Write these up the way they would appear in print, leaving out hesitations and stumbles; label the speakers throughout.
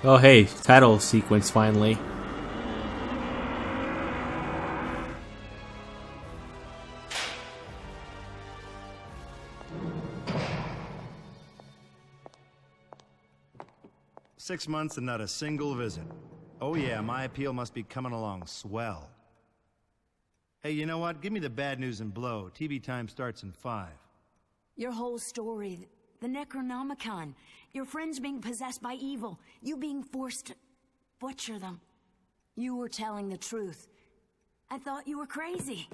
Speaker 1: Oh hey, title sequence finally.
Speaker 2: "6 months and not a single visit. Oh yeah, my appeal must be coming along swell. Hey, you know what? Give me the bad news and blow. TV time starts in 5.
Speaker 3: Your whole story, the Necronomicon, your friends being possessed by evil, you being forced to butcher them. You were telling the truth. I thought you were crazy.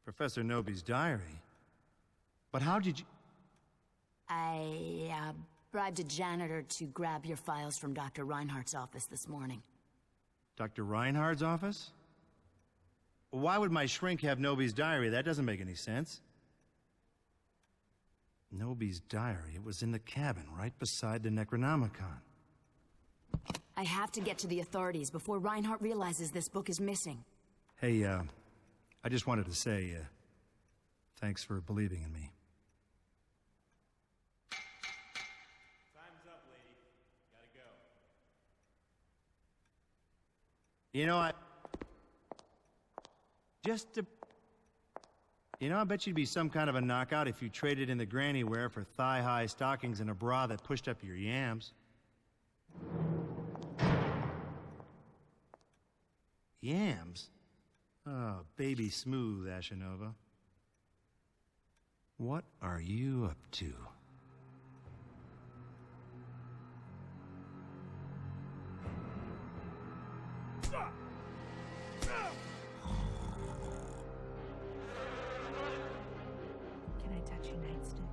Speaker 2: Professor Nobi's diary? But how did you...
Speaker 3: I, bribed a janitor to grab your files from Dr. Reinhardt's office this morning.
Speaker 2: Dr. Reinhardt's office? Why would my shrink have Nobi's diary? That doesn't make any sense. Nobi's diary. It was in the cabin, right beside the Necronomicon.
Speaker 3: I have to get to the authorities before Reinhardt realizes this book is missing.
Speaker 2: Hey, I just wanted to say, thanks for believing in me.
Speaker 4: Time's up, lady. Gotta go.
Speaker 2: You know, I bet you'd be some kind of a knockout if you traded in the granny wear for thigh-high stockings and a bra that pushed up your yams. Yams? Oh, baby smooth, Ashanova. What are you up to?
Speaker 5: Can I touch your nightstick?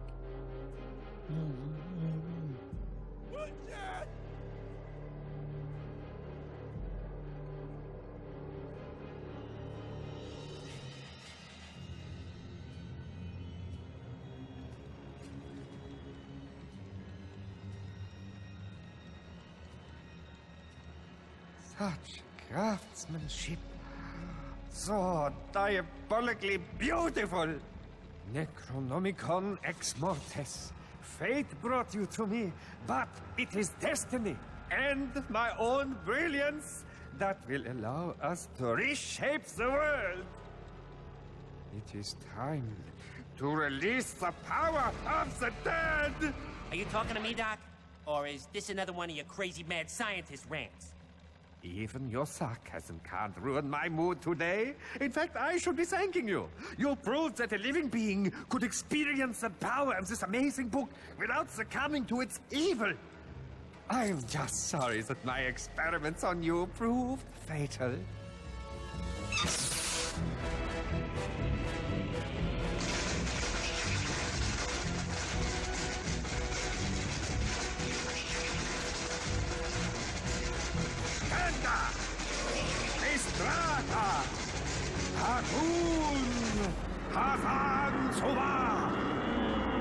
Speaker 6: Such craftsmanship. So diabolically beautiful. Necronomicon ex mortis. Fate brought you to me, but it is destiny and my own brilliance that will allow us to reshape the world. It is time to release the power of the dead!
Speaker 7: Are you talking to me, Doc? Or is this another one of your crazy mad scientist rants?
Speaker 6: Even your sarcasm can't ruin my mood today. In fact, I should be thanking you. You proved that a living being could experience the power of this amazing book without succumbing to its evil. I'm just sorry that my experiments on you proved fatal. Estrada! Harun! Hazan Sova!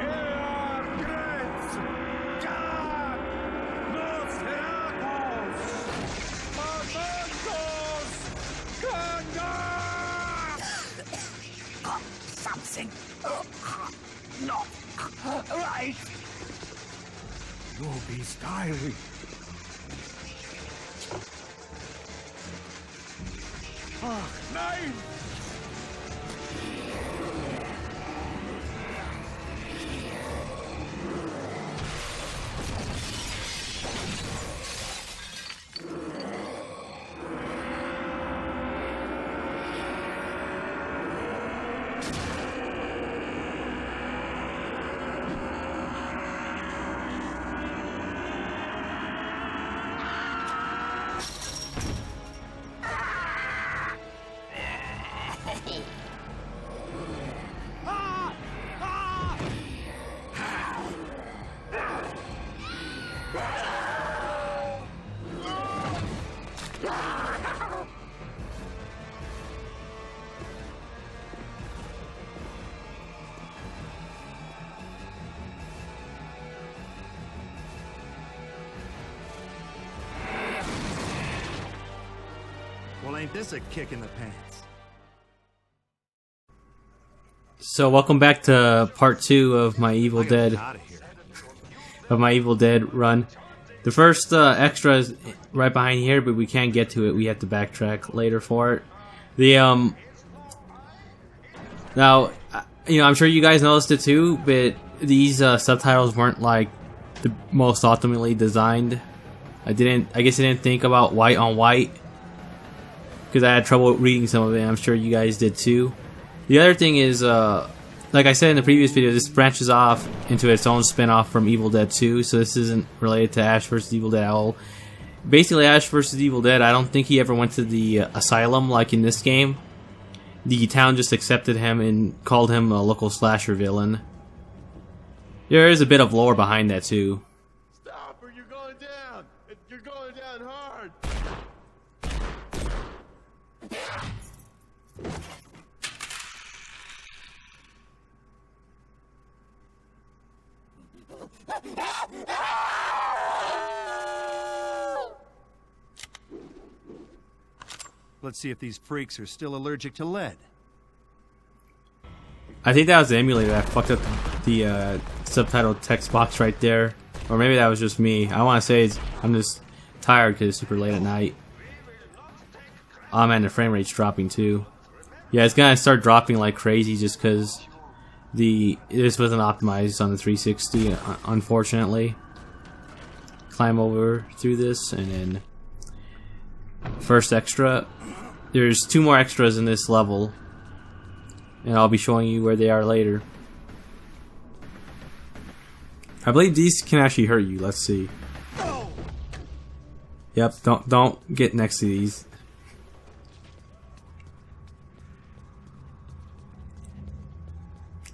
Speaker 6: Ergretz! Gad! Nosferatos! Mamantos! Kanga! Something not right. Nobi's diary. Ach, nein!
Speaker 2: Well, ain't this a kick in the pants?
Speaker 1: So welcome back to part 2 of my Evil
Speaker 2: I gotta
Speaker 1: Dead
Speaker 2: get out of here.
Speaker 1: run. The first extra is right behind here, but we can't get to it. We have to backtrack later for it. The now, you know, I'm sure you guys noticed it too, but these subtitles weren't like the most optimally designed. I guess I didn't think about white on white because I had trouble reading some of it. I'm sure you guys did too. The other thing is, like I said in the previous video, this branches off into its own spin-off from Evil Dead 2, so this isn't related to Ash vs. Evil Dead at all. Basically, Ash vs. Evil Dead, I don't think he ever went to the asylum like in this game. The town just accepted him and called him a local slasher villain. There is a bit of lore behind that too.
Speaker 8: Stop or you're going down! You're going down hard!
Speaker 2: Let's see if these freaks are still allergic to lead.
Speaker 1: I think that was the emulator that fucked up the subtitle text box right there. Or maybe that was just me. I want to say I'm just tired because it's super late at night. Oh man, the frame rate's dropping too. Yeah, it's gonna start dropping like crazy just because this wasn't optimized on the 360, unfortunately. Climb over through this and then first extra. There's 2 more extras in this level, and I'll be showing you where they are later. I believe these can actually hurt you. Let's see. Yep, don't get next to these.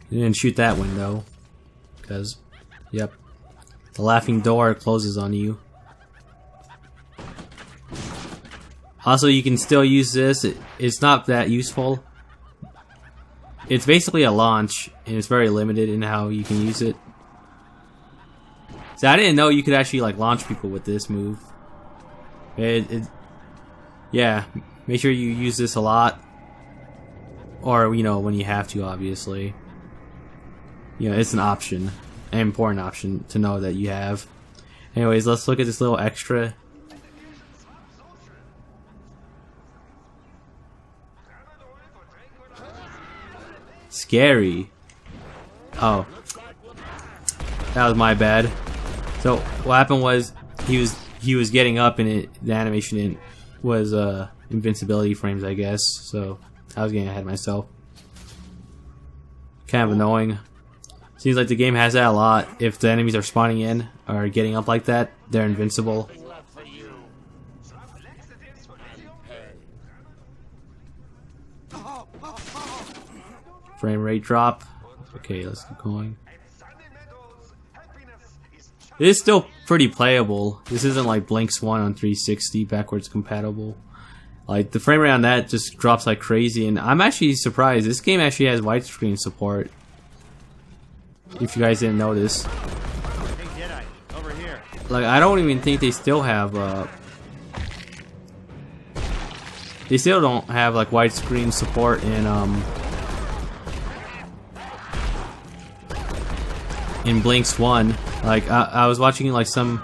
Speaker 1: You didn't shoot that window, because, yep, the laughing door closes on you. Also, you can still use this. It's not that useful. It's basically a launch, and it's very limited in how you can use it. So I didn't know you could actually like launch people with this move. Yeah, make sure you use this a lot, or you know when you have to. Obviously, you know it's an option, an important option to know that you have. Anyways, let's look at this little extra. Scary. Oh, that was my bad. So what happened was he was getting up and the animation was invincibility frames, I guess. So I was getting ahead of myself. Kind of annoying. Seems like the game has that a lot. If the enemies are spawning in or getting up like that, they're invincible. Frame rate drop. Okay, let's keep going. It is still pretty playable. This isn't like Blinks 1 on 360 backwards compatible. Like the frame rate on that just drops like crazy, and I'm actually surprised. This game actually has widescreen support. If you guys didn't notice.
Speaker 2: Hey, Jedi, over here.
Speaker 1: Like I don't even think they still have they still don't have like widescreen support in Blinks 1. Like I was watching like some,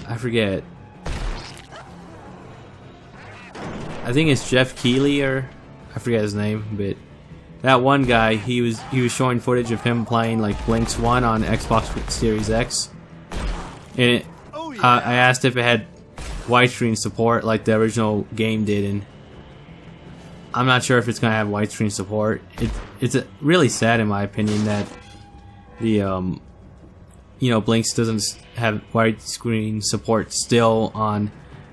Speaker 1: I forget. I think it's Jeff Keighley or I forget his name, but that one guy, he was showing footage of him playing like Blinks 1 on Xbox Series X, and I asked if it had widescreen support like the original game did, and I'm not sure if it's gonna have widescreen support. It's really sad in my opinion that the you know Blinks doesn't have widescreen support still on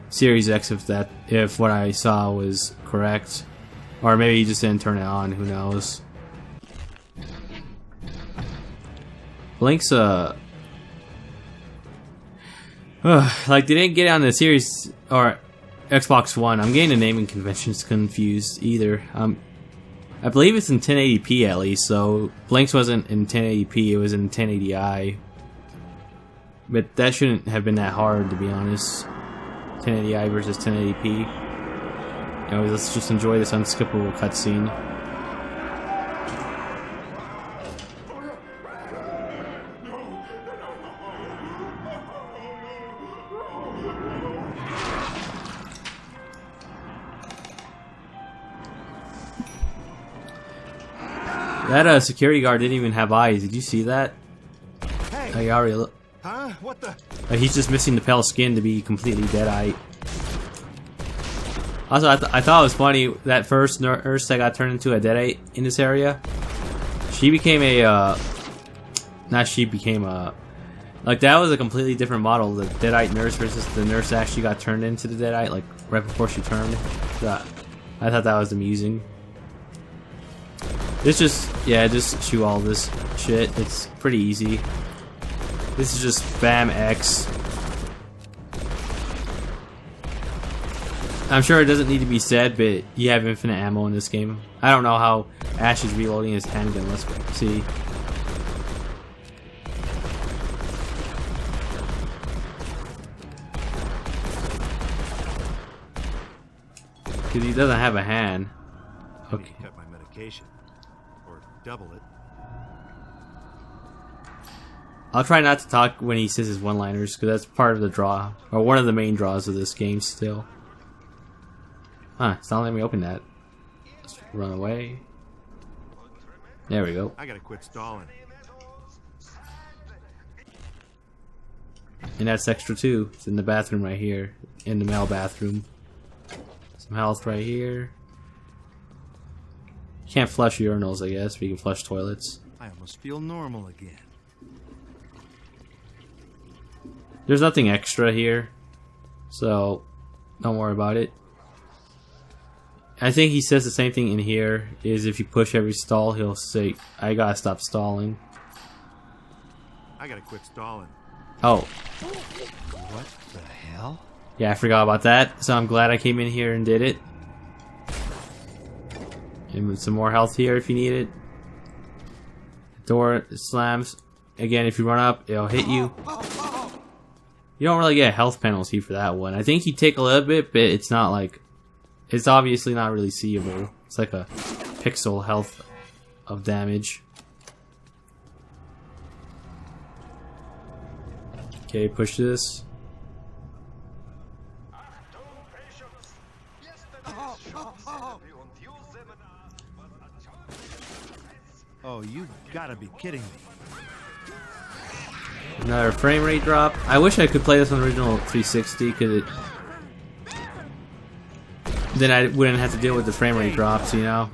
Speaker 1: Series X, if what I saw was correct, or maybe he just didn't turn it on. Who knows? Blinks like they didn't get it on the Series or Xbox One. I'm getting the naming conventions confused either. I believe it's in 1080p at least, so Blinks wasn't in 1080p, it was in 1080i. But that shouldn't have been that hard, to be honest. 1080i versus 1080p. Anyways, let's just enjoy this unskippable cutscene. That security guard didn't even have eyes. Did you see that?
Speaker 2: Hey!
Speaker 1: I already look.
Speaker 2: Huh? What the?
Speaker 1: He's just missing the pale skin to be completely dead-eyed. Also, I thought it was funny that first nurse that got turned into a deadite in this area. She became a, not she became a, like that was a completely different model. The deadite nurse versus the nurse that actually got turned into the deadite, like right before she turned. So, I thought that was amusing. This just, yeah, just shoot all this shit. It's pretty easy. This is just spam X. I'm sure it doesn't need to be said, but you have infinite ammo in this game. I don't know how Ash is reloading his handgun. Let's see. Because he doesn't have a hand. Okay.
Speaker 2: Cut my medication. Or double it.
Speaker 1: I'll try not to talk when he says his one-liners, because that's part of the draw. Or one of the main draws of this game still. Huh, it's not letting me open that. Let's run away. There we go.
Speaker 2: I gotta quit stalling.
Speaker 1: And that's extra too. It's in the bathroom right here. In the male bathroom. Some health right here. You can't flush urinals, I guess, but you can flush toilets.
Speaker 2: I almost feel normal again.
Speaker 1: There's nothing extra here, so don't worry about it. I think he says the same thing in here, is if you push every stall, he'll say, I gotta stop stalling.
Speaker 2: I gotta quit stalling.
Speaker 1: Oh.
Speaker 2: What the hell?
Speaker 1: Yeah, I forgot about that, so I'm glad I came in here and did it. And with some more health here if you need it. Door slams. Again, if you run up, it'll hit you. You don't really get a health penalty for that one. I think you take a little bit, but it's not like... It's obviously not really seeable. It's like a pixel health of damage. Okay, push this.
Speaker 2: Oh, you gotta be kidding me.
Speaker 1: Another frame rate drop. I wish I could play this on the original 360 because then I wouldn't have to deal with the frame rate drops, you know?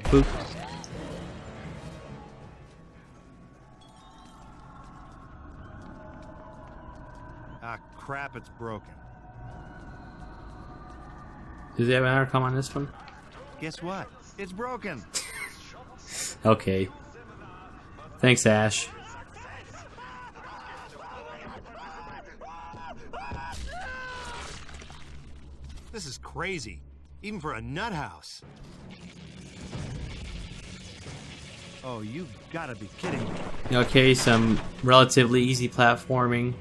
Speaker 1: Boop.
Speaker 2: Ah, crap, it's broken.
Speaker 1: Does he have an intercom on this one?
Speaker 2: Guess what? It's broken.
Speaker 1: Okay. Thanks, Ash.
Speaker 2: This is crazy. Even for a nut house. Oh, you gotta be kidding me.
Speaker 1: Okay, some relatively easy platforming.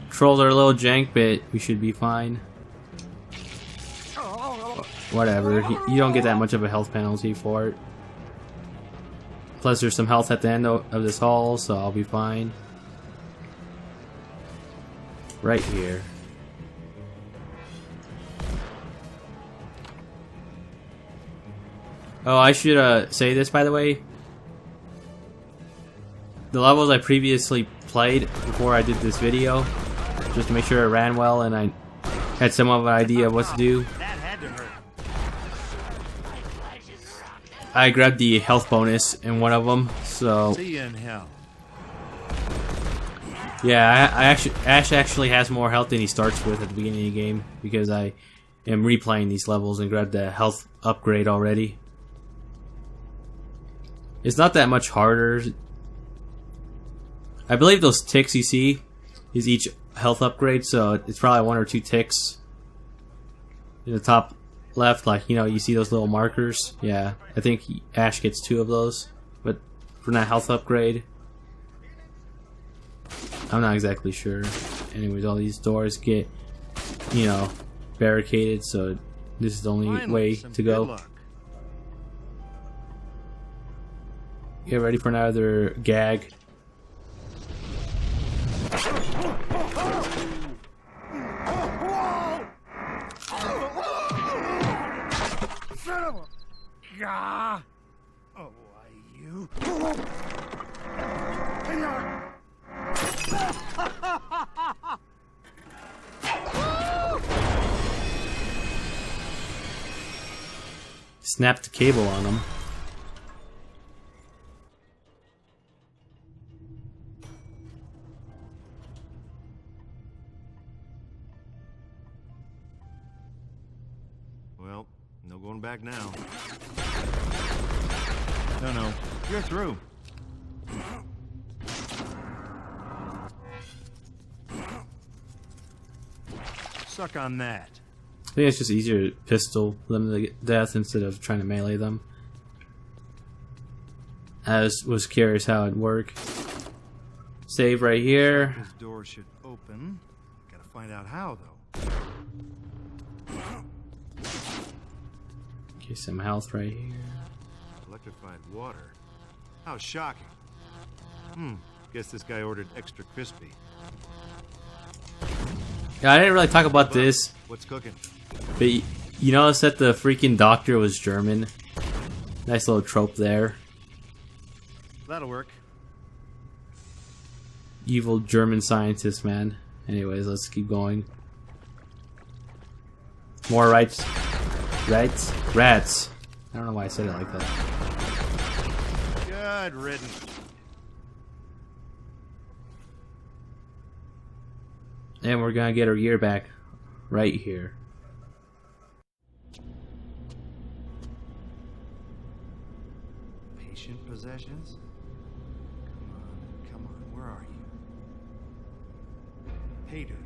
Speaker 1: Controls are a little jank, but we should be fine. Whatever, you don't get that much of a health penalty for it. Plus there's some health at the end of this hall, so I'll be fine. Right here. Oh, I should say this, by the way. The levels I previously played before I did this video, just to make sure it ran well and I had some of an idea of what to do.
Speaker 2: That had to hurt.
Speaker 1: I grabbed the health bonus in one of them, so
Speaker 2: See you in hell.
Speaker 1: yeah, Ash actually has more health than he starts with at the beginning of the game because I am replaying these levels and grabbed the health upgrade already. It's not that much harder. I believe those ticks you see is each health upgrade, so it's probably 1 or 2 ticks in the top left, like, you know, you see those little markers. Yeah, I think Ash gets 2 of those, but from that health upgrade, I'm not exactly sure. Anyways, all these doors get, you know, barricaded, so this is the only
Speaker 2: Finally,
Speaker 1: way
Speaker 2: some
Speaker 1: to
Speaker 2: good
Speaker 1: go.
Speaker 2: luck.
Speaker 1: Get ready for another gag.
Speaker 6: Yeah. Oh, why you?
Speaker 1: Snapped the cable on him.
Speaker 2: Well, no going back now. No, you're through. Suck on that.
Speaker 1: I think it's just easier to pistol them to death instead of trying to melee them. I was curious how it'd work. Save right here.
Speaker 2: This door should open. Gotta find out how, though.
Speaker 1: Okay, some health right here.
Speaker 2: Electrified water. How shocking. Guess this guy ordered extra crispy.
Speaker 1: Yeah, I didn't really talk about this,
Speaker 2: What's cooking?
Speaker 1: but you notice that the freaking doctor was German. Nice little trope there.
Speaker 2: That'll work.
Speaker 1: Evil German scientist, man. Anyways, let's keep going. More rats. Rats? Rats. I don't know why I said it like that.
Speaker 2: Good riddance.
Speaker 1: And we're gonna get our gear back right here.
Speaker 2: Patient possessions? Come on, where are you? Hey, dude.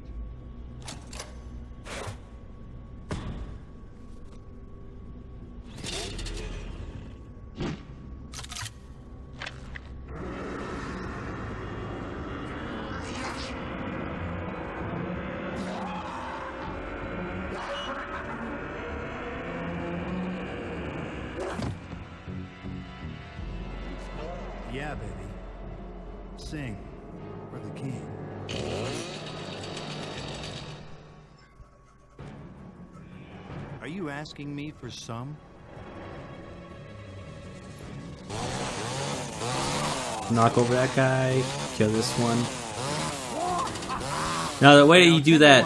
Speaker 2: Yeah, baby. Sing for the king. Are you asking me for some?
Speaker 1: Knock over that guy. Kill this one. Now the way that you do that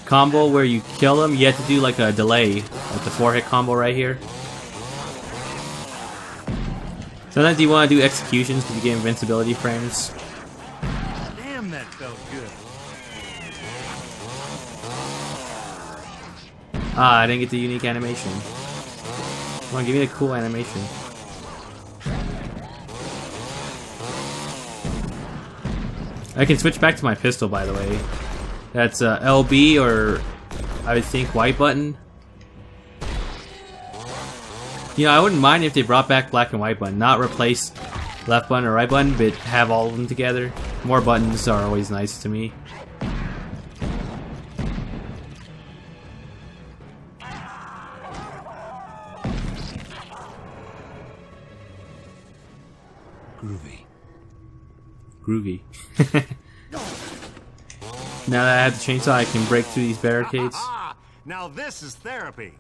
Speaker 1: combo where you kill him, you have to do like a delay. Like the 4-hit combo right here. Sometimes you want to do executions because you get invincibility frames.
Speaker 2: Damn, that felt good.
Speaker 1: Ah, I didn't get the unique animation. Come on, give me the cool animation. I can switch back to my pistol, by the way. That's LB or I would think white button. You know, I wouldn't mind if they brought back black and white button, not replace left button or right button, but have all of them together. More buttons are always nice to me.
Speaker 2: Groovy.
Speaker 1: Groovy. Now that I have the chainsaw, I can break through these barricades.
Speaker 2: Ah, now this is therapy.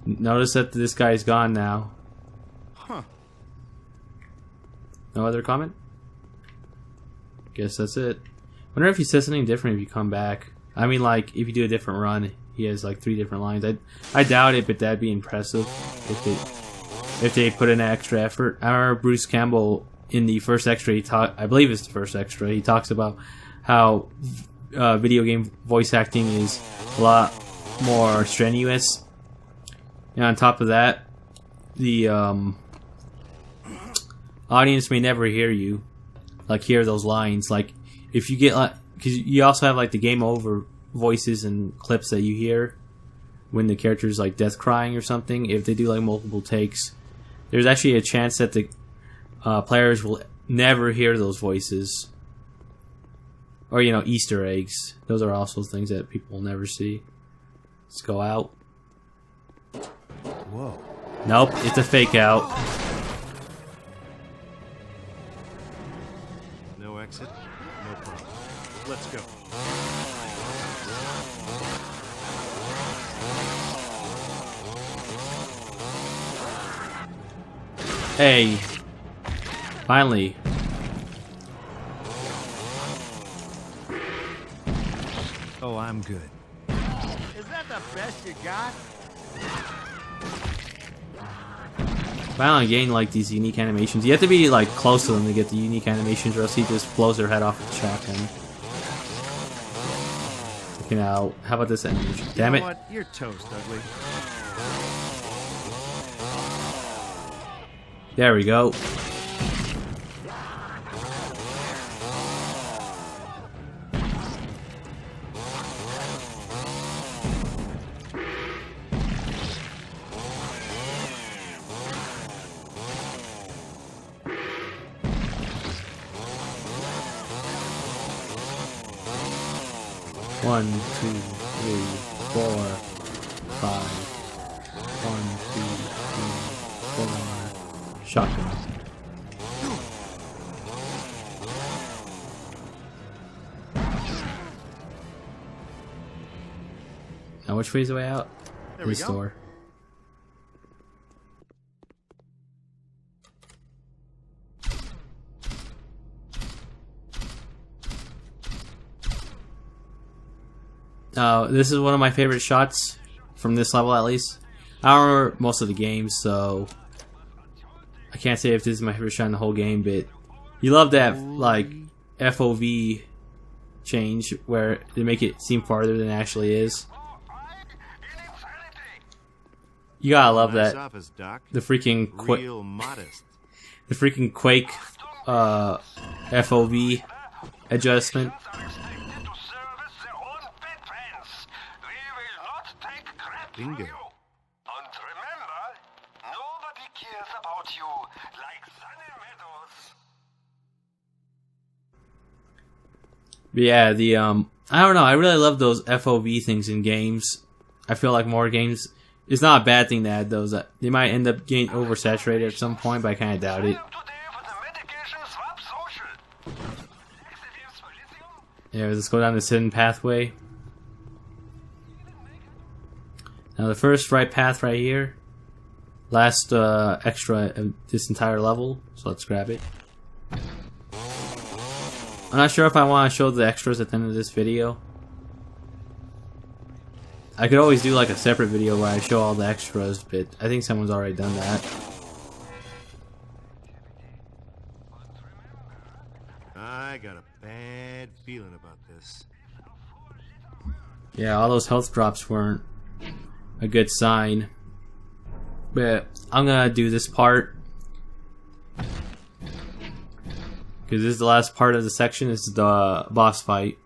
Speaker 1: Notice that this guy's gone now.
Speaker 2: Huh.
Speaker 1: No other comment? Guess that's it. Wonder if he says something different if you come back. I mean, like, if you do a different run, he has like 3 different lines. I doubt it, but that'd be impressive if they put in extra effort. I remember Bruce Campbell in the first extra, I believe it's the first extra, he talks about how video game voice acting is a lot more strenuous. And on top of that, the audience may never hear you, like hear those lines. Like if you get like, because you also have like the game over voices and clips that you hear when the character's like death crying or something. If they do like multiple takes, there's actually a chance that the players will never hear those voices. Or, you know, Easter eggs. Those are also things that people will never see. Let's go out.
Speaker 2: Whoa.
Speaker 1: Nope, it's a fake out.
Speaker 2: No exit, no problem. Let's go.
Speaker 1: Hey. Finally.
Speaker 2: Oh, I'm good.
Speaker 8: Is that the best you got?
Speaker 1: Finally getting like these unique animations. You have to be like close to them to get the unique animations, or else he just blows their head off with the shotgun. Looking out. How about this animation? Damn
Speaker 2: You
Speaker 1: it.
Speaker 2: know what? You're toast, ugly.
Speaker 1: There we go. One, two, three, 4, 5. 1, 2, 3, 4. Shotgun. Now which way is the way out?
Speaker 2: There we
Speaker 1: This
Speaker 2: go.
Speaker 1: door. This is one of my favorite shots from this level, at least. I don't remember most of the games, so I can't say if this is my favorite shot in the whole game, but you love that, like, FOV change where they make it seem farther than it actually is. You gotta love
Speaker 2: Nice
Speaker 1: that.
Speaker 2: office, Doc.
Speaker 1: The freaking
Speaker 2: Real modest.
Speaker 1: the freaking Quake FOV adjustment.
Speaker 2: Bingo.
Speaker 6: And remember, nobody cares about you like Sunny Meadows.
Speaker 1: But yeah, the I don't know, I really love those FOV things in games. I feel like more games, it's not a bad thing to add those. They might end up getting oversaturated at some point, but I kind of doubt it. Yeah, let's go down this hidden pathway. Now the first right path right here. Last extra of this entire level, so let's grab it. I'm not sure if I want to show the extras at the end of this video. I could always do like a separate video where I show all the extras, but I think someone's already done that.
Speaker 2: I got a bad feeling about this.
Speaker 1: Yeah, all those health drops weren't a good sign. But I'm gonna do this part because this is the last part of the section. This is the boss fight.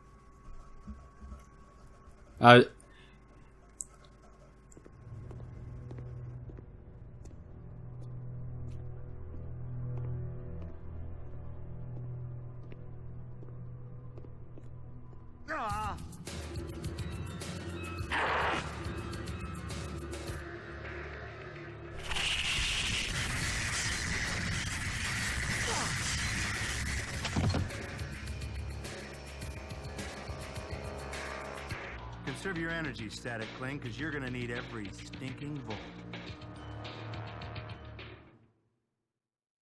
Speaker 2: Conserve your energy, Static Cling, because you're gonna need every stinking volt.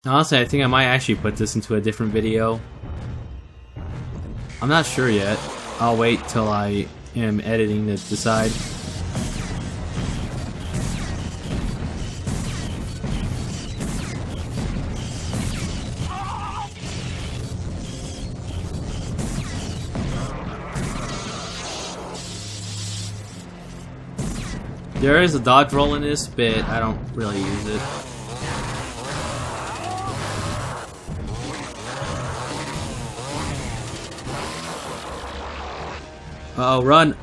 Speaker 1: Honestly, I think I might actually put this into a different video. I'm not sure yet. I'll wait till I am editing to decide. There is a dodge roll in this, but I don't really use it. Uh-oh, run!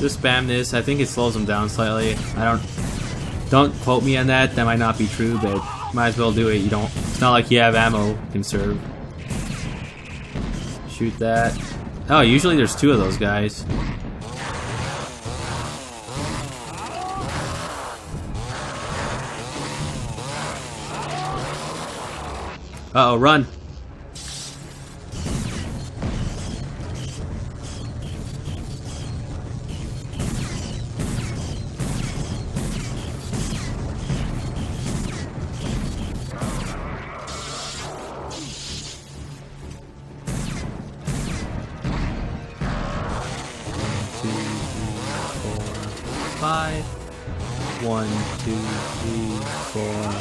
Speaker 1: Just spam this. I think it slows them down slightly. Don't quote me on that. That might not be true, but might as well do it. You don't. It's not like you have ammo you can serve. Shoot that. Oh, usually there's 2 of those guys. Uh-oh, run. Five. 1, 2, 3, 4,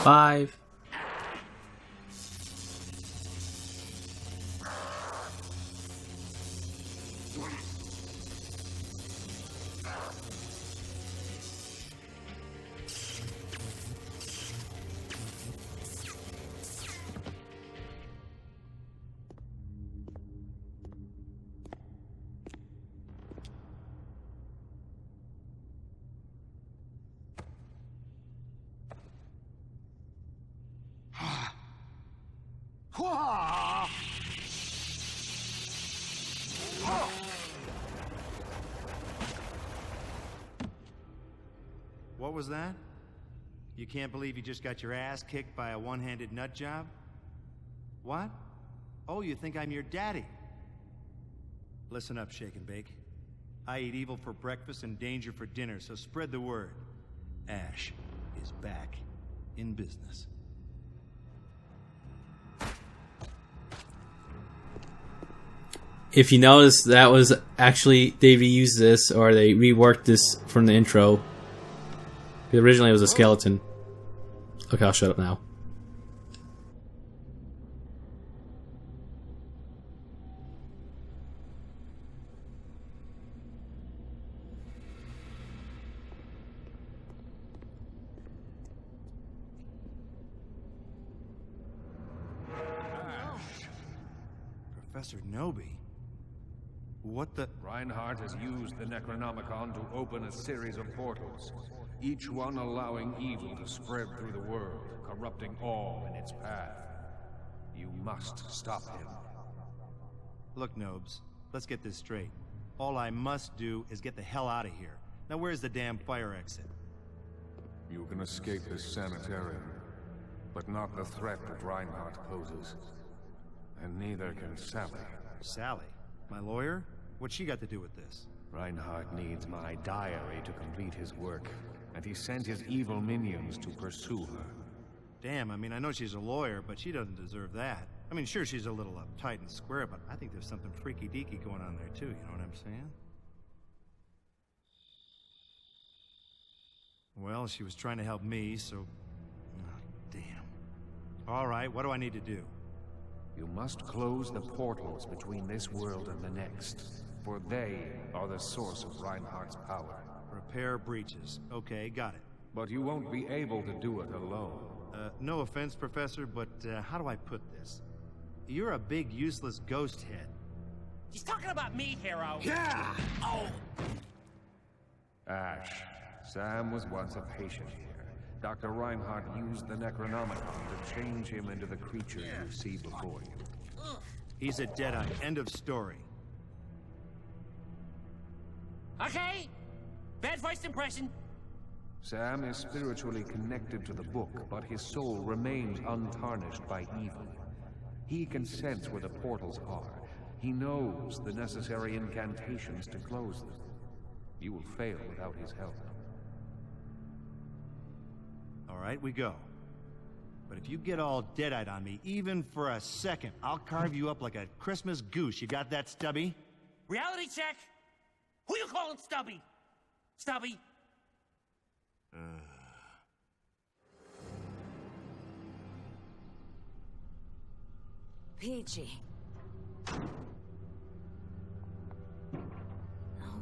Speaker 1: 5.
Speaker 2: What was that? You can't believe you just got your ass kicked by a one-handed nut job? What? Oh, you think I'm your daddy? Listen up, Shake and Bake. I eat evil for breakfast and danger for dinner, so spread the word. Ash is back in business.
Speaker 1: If you notice, that was actually, they reused this, or they reworked this from the intro. Originally it was a skeleton. Okay, I'll shut up now.
Speaker 2: Professor Nobi? What the...
Speaker 6: Reinhardt has used the Necronomicon to open a series of portals, each one allowing evil to spread through the world, corrupting all in its path. You must stop him.
Speaker 2: Look, Nobes, let's get this straight. All I must do is get the hell out of here. Now where's the damn fire exit?
Speaker 6: You can escape this sanitarium, but not the threat that Reinhardt poses. And neither can Sally.
Speaker 2: Sally? My lawyer? What's she got to do with this?
Speaker 6: Reinhardt needs my diary to complete his work, and he sent his evil minions to pursue her.
Speaker 2: Damn, I mean, I know she's a lawyer, but she doesn't deserve that. I mean, sure, she's a little uptight and square, but I think there's something freaky-deaky going on there, too, you know what I'm saying? Well, she was trying to help me, so... Oh, damn. All right, what do I need to do?
Speaker 6: You must close the portals between this world and the next, for they are the source of Reinhardt's power.
Speaker 2: Repair breaches. Okay, got it.
Speaker 6: But you won't be able to do it alone.
Speaker 2: No offense, Professor, but how do I put this? You're a big, useless ghost head.
Speaker 7: He's talking about me, hero.
Speaker 6: Yeah!
Speaker 7: Oh.
Speaker 6: Ash, Sam was once a patient here. Dr. Reinhardt used the Necronomicon to change him into the creature you see before you.
Speaker 2: He's a Deadeye. End of story.
Speaker 7: Okay. Bad first impression.
Speaker 6: Sam is spiritually connected to the book, but his soul remains untarnished by evil. He can sense where the portals are. He knows the necessary incantations to close them. You will fail without his help.
Speaker 2: All right, we go. But if you get all dead-eyed on me, even for a second, I'll carve you up like a Christmas goose. You got that, Stubby?
Speaker 7: Reality check. Who you calling Stubby? Stubby?
Speaker 3: Peachy. Oh,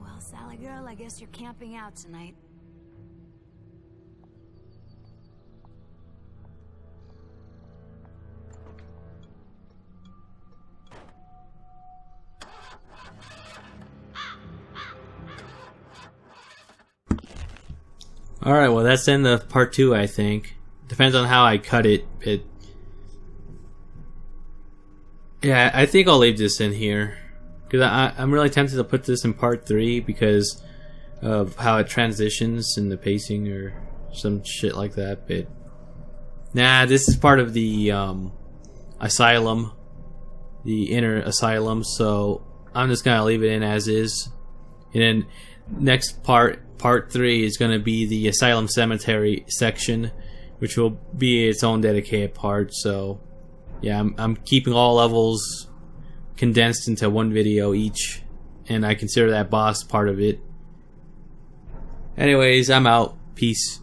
Speaker 3: well, Sally girl, I guess you're camping out tonight.
Speaker 1: Alright, well that's the end of part 2, I think. Depends on how I cut it. Yeah, I think I'll leave this in here. Because I'm really tempted to put this in part 3 because of how it transitions and the pacing or some shit like that. But nah, this is part of the asylum, the inner asylum. So I'm just gonna leave it in as is. And then next part 3, is gonna be the asylum cemetery section, which will be its own dedicated part. So yeah, I'm keeping all levels condensed into one video each, and I consider that boss part of it. Anyways, I'm out. Peace.